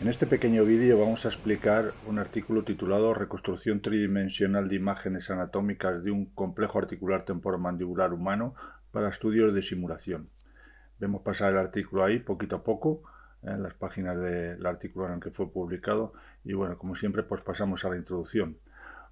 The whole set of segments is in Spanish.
En este pequeño vídeo vamos a explicar un artículo titulado Reconstrucción tridimensional de imágenes anatómicas de un complejo articular temporomandibular humano para estudios de simulación. Vemos pasar el artículo ahí poquito a poco en las páginas del artículo en el que fue publicado y bueno, como siempre, pues pasamos a la introducción.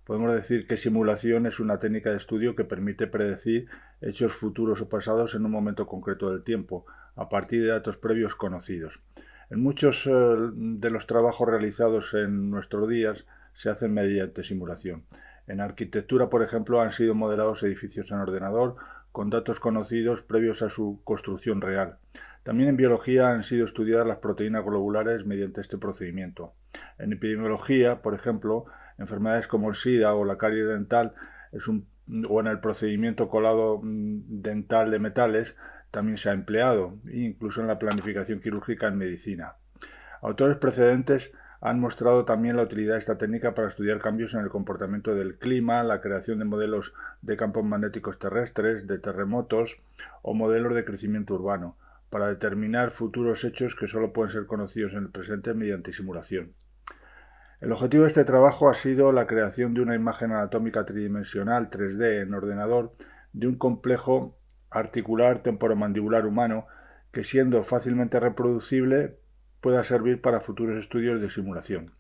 Podemos decir que simulación es una técnica de estudio que permite predecir hechos futuros o pasados en un momento concreto del tiempo, a partir de datos previos conocidos. En muchos de los trabajos realizados en nuestros días se hacen mediante simulación. En arquitectura, por ejemplo, han sido modelados edificios en ordenador con datos conocidos previos a su construcción real. También en biología han sido estudiadas las proteínas globulares mediante este procedimiento. En epidemiología, por ejemplo, enfermedades como el SIDA o la caries dental o en el procedimiento colado dental de metales también se ha empleado, incluso en la planificación quirúrgica en medicina. Autores precedentes han mostrado también la utilidad de esta técnica para estudiar cambios en el comportamiento del clima, la creación de modelos de campos magnéticos terrestres, de terremotos o modelos de crecimiento urbano, para determinar futuros hechos que solo pueden ser conocidos en el presente mediante simulación. El objetivo de este trabajo ha sido la creación de una imagen anatómica tridimensional 3D en ordenador de un complejo articular temporomandibular humano que, siendo fácilmente reproducible, pueda servir para futuros estudios de simulación.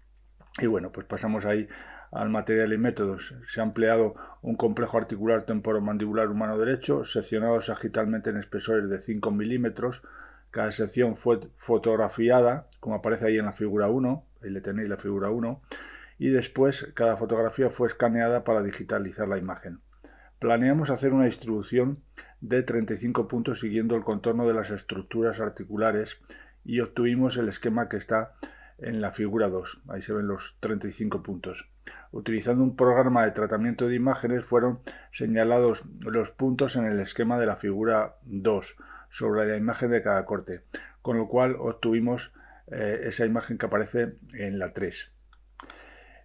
Y bueno, pues pasamos ahí al material y métodos. Se ha empleado un complejo articular temporomandibular humano derecho, seccionado sagitalmente en espesores de 5 milímetros. Cada sección fue fotografiada, como aparece ahí en la figura 1, ahí le tenéis la figura 1, y después cada fotografía fue escaneada para digitalizar la imagen. Planeamos hacer una distribución de 35 puntos siguiendo el contorno de las estructuras articulares y obtuvimos el esquema que está en la figura 2. Ahí se ven los 35 puntos. Utilizando un programa de tratamiento de imágenes fueron señalados los puntos en el esquema de la figura 2 sobre la imagen de cada corte, con lo cual obtuvimos esa imagen que aparece en la 3.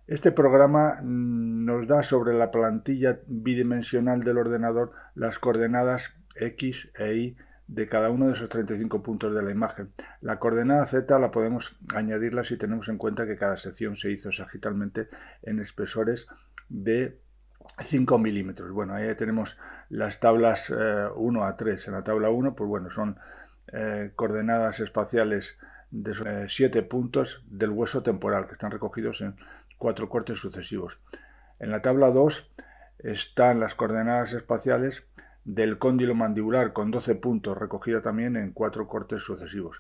Este programa nos da sobre la plantilla bidimensional del ordenador las coordenadas X e Y de cada uno de esos 35 puntos de la imagen. La coordenada Z la podemos añadirla si tenemos en cuenta que cada sección se hizo sagitalmente en espesores de 5 milímetros. Bueno, ahí tenemos las tablas 1 a 3. En la tabla 1, pues bueno, son coordenadas espaciales de 7 puntos del hueso temporal que están recogidos en 4 cortes sucesivos. En la tabla 2 están las coordenadas espaciales del cóndilo mandibular con 12 puntos recogida también en 4 cortes sucesivos.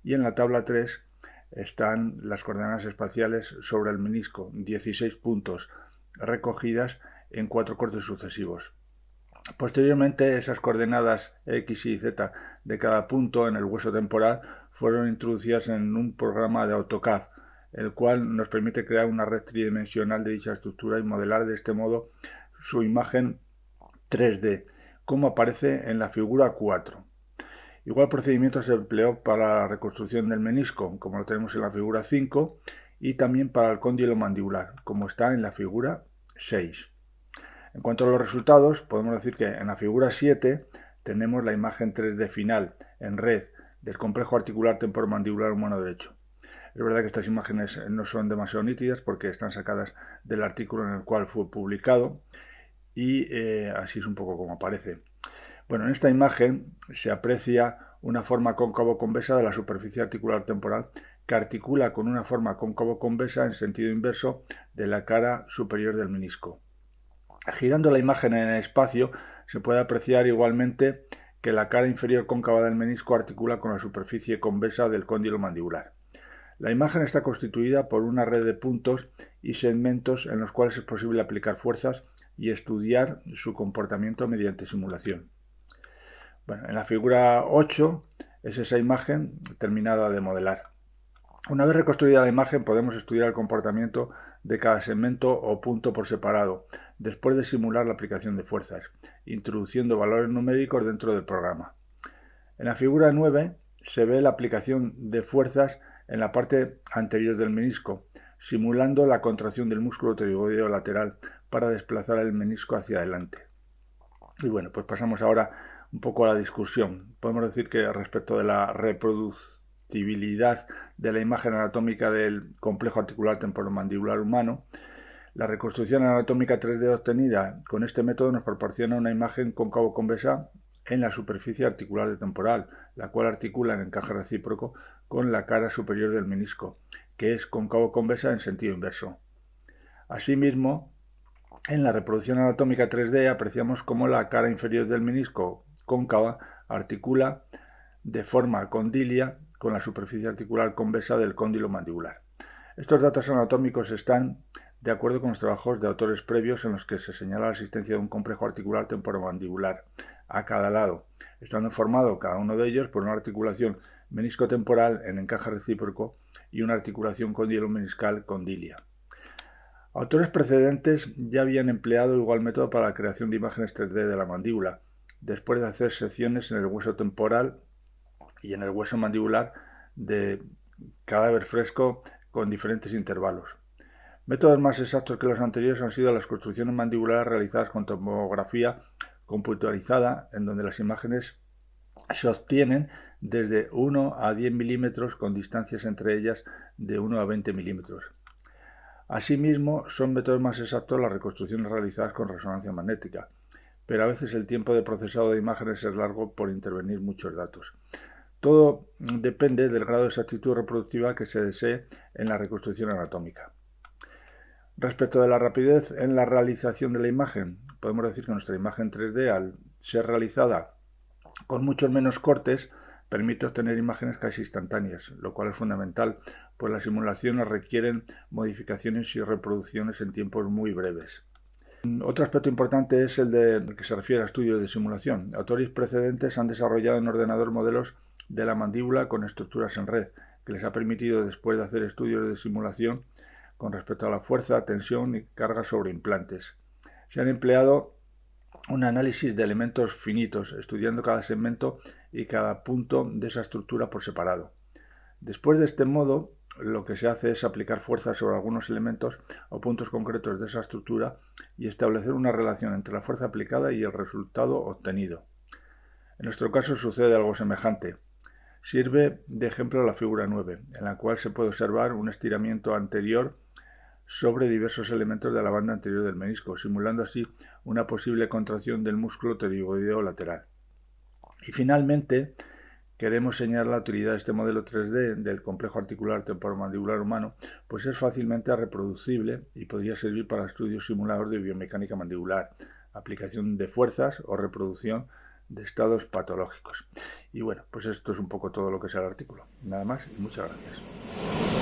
Y en la tabla 3 están las coordenadas espaciales sobre el menisco, 16 puntos recogidas en 4 cortes sucesivos. Posteriormente, esas coordenadas X y Z de cada punto en el hueso temporal fueron introducidas en un programa de AutoCAD, el cual nos permite crear una red tridimensional de dicha estructura y modelar de este modo su imagen 3D, como aparece en la figura 4. Igual procedimiento se empleó para la reconstrucción del menisco, como lo tenemos en la figura 5, y también para el cóndilo mandibular, como está en la figura 6. En cuanto a los resultados, podemos decir que en la figura 7 tenemos la imagen 3D final en red del complejo articular temporomandibular humano derecho. Es verdad que estas imágenes no son demasiado nítidas porque están sacadas del artículo en el cual fue publicado y así es un poco como aparece. Bueno, en esta imagen se aprecia una forma cóncavo-convexa de la superficie articular temporal que articula con una forma cóncavo-convexa en sentido inverso de la cara superior del menisco. Girando la imagen en el espacio se puede apreciar igualmente que la cara inferior cóncava del menisco articula con la superficie convexa del cóndilo mandibular. La imagen está constituida por una red de puntos y segmentos en los cuales es posible aplicar fuerzas y estudiar su comportamiento mediante simulación. Bueno, en la figura 8 es esa imagen terminada de modelar. Una vez reconstruida la imagen podemos estudiar el comportamiento de cada segmento o punto por separado, después de simular la aplicación de fuerzas, introduciendo valores numéricos dentro del programa. En la figura 9 se ve la aplicación de fuerzas en la parte anterior del menisco, simulando la contracción del músculo pterigoideo lateral para desplazar el menisco hacia adelante. Y bueno, pues pasamos ahora un poco a la discusión. Podemos decir que respecto de la reproducción reproducibilidad de la imagen anatómica del complejo articular temporomandibular humano, la reconstrucción anatómica 3D obtenida con este método nos proporciona una imagen cóncavo-convexa en la superficie articular de temporal, la cual articula en encaje recíproco con la cara superior del menisco, que es cóncavo-convexa en sentido inverso. Asimismo, en la reproducción anatómica 3D apreciamos cómo la cara inferior del menisco cóncava articula de forma condilia con la superficie articular convexa del cóndilo mandibular. Estos datos anatómicos están de acuerdo con los trabajos de autores previos en los que se señala la existencia de un complejo articular temporomandibular a cada lado, estando formado cada uno de ellos por una articulación meniscotemporal en encaje recíproco y una articulación condilo-meniscal condilia. Autores precedentes ya habían empleado igual método para la creación de imágenes 3D de la mandíbula, después de hacer secciones en el hueso temporal y en el hueso mandibular de cadáver fresco con diferentes intervalos. Métodos más exactos que los anteriores han sido las construcciones mandibulares realizadas con tomografía computarizada, en donde las imágenes se obtienen desde 1 a 10 milímetros con distancias entre ellas de 1 a 20 milímetros. Asimismo, son métodos más exactos las reconstrucciones realizadas con resonancia magnética, pero a veces el tiempo de procesado de imágenes es largo por intervenir muchos datos. Todo depende del grado de exactitud reproductiva que se desee en la reconstrucción anatómica. Respecto de la rapidez en la realización de la imagen, podemos decir que nuestra imagen 3D, al ser realizada con muchos menos cortes, permite obtener imágenes casi instantáneas, lo cual es fundamental, pues las simulaciones requieren modificaciones y reproducciones en tiempos muy breves. Otro aspecto importante es el que se refiere a estudios de simulación. Autores precedentes han desarrollado en ordenador modelos de la mandíbula con estructuras en red, que les ha permitido, después de hacer estudios de simulación con respecto a la fuerza, tensión y carga sobre implantes. Se han empleado un análisis de elementos finitos, estudiando cada segmento y cada punto de esa estructura por separado. Después de este modo, lo que se hace es aplicar fuerzas sobre algunos elementos o puntos concretos de esa estructura y establecer una relación entre la fuerza aplicada y el resultado obtenido. En nuestro caso sucede algo semejante. Sirve de ejemplo la figura 9, en la cual se puede observar un estiramiento anterior sobre diversos elementos de la banda anterior del menisco, simulando así una posible contracción del músculo pterigoideo lateral. Y finalmente, queremos señalar la utilidad de este modelo 3D del complejo articular temporomandibular humano, pues es fácilmente reproducible y podría servir para estudios simulados de biomecánica mandibular, aplicación de fuerzas o reproducción de estados patológicos. Y bueno, pues esto es un poco todo lo que es el artículo. Nada más y muchas gracias.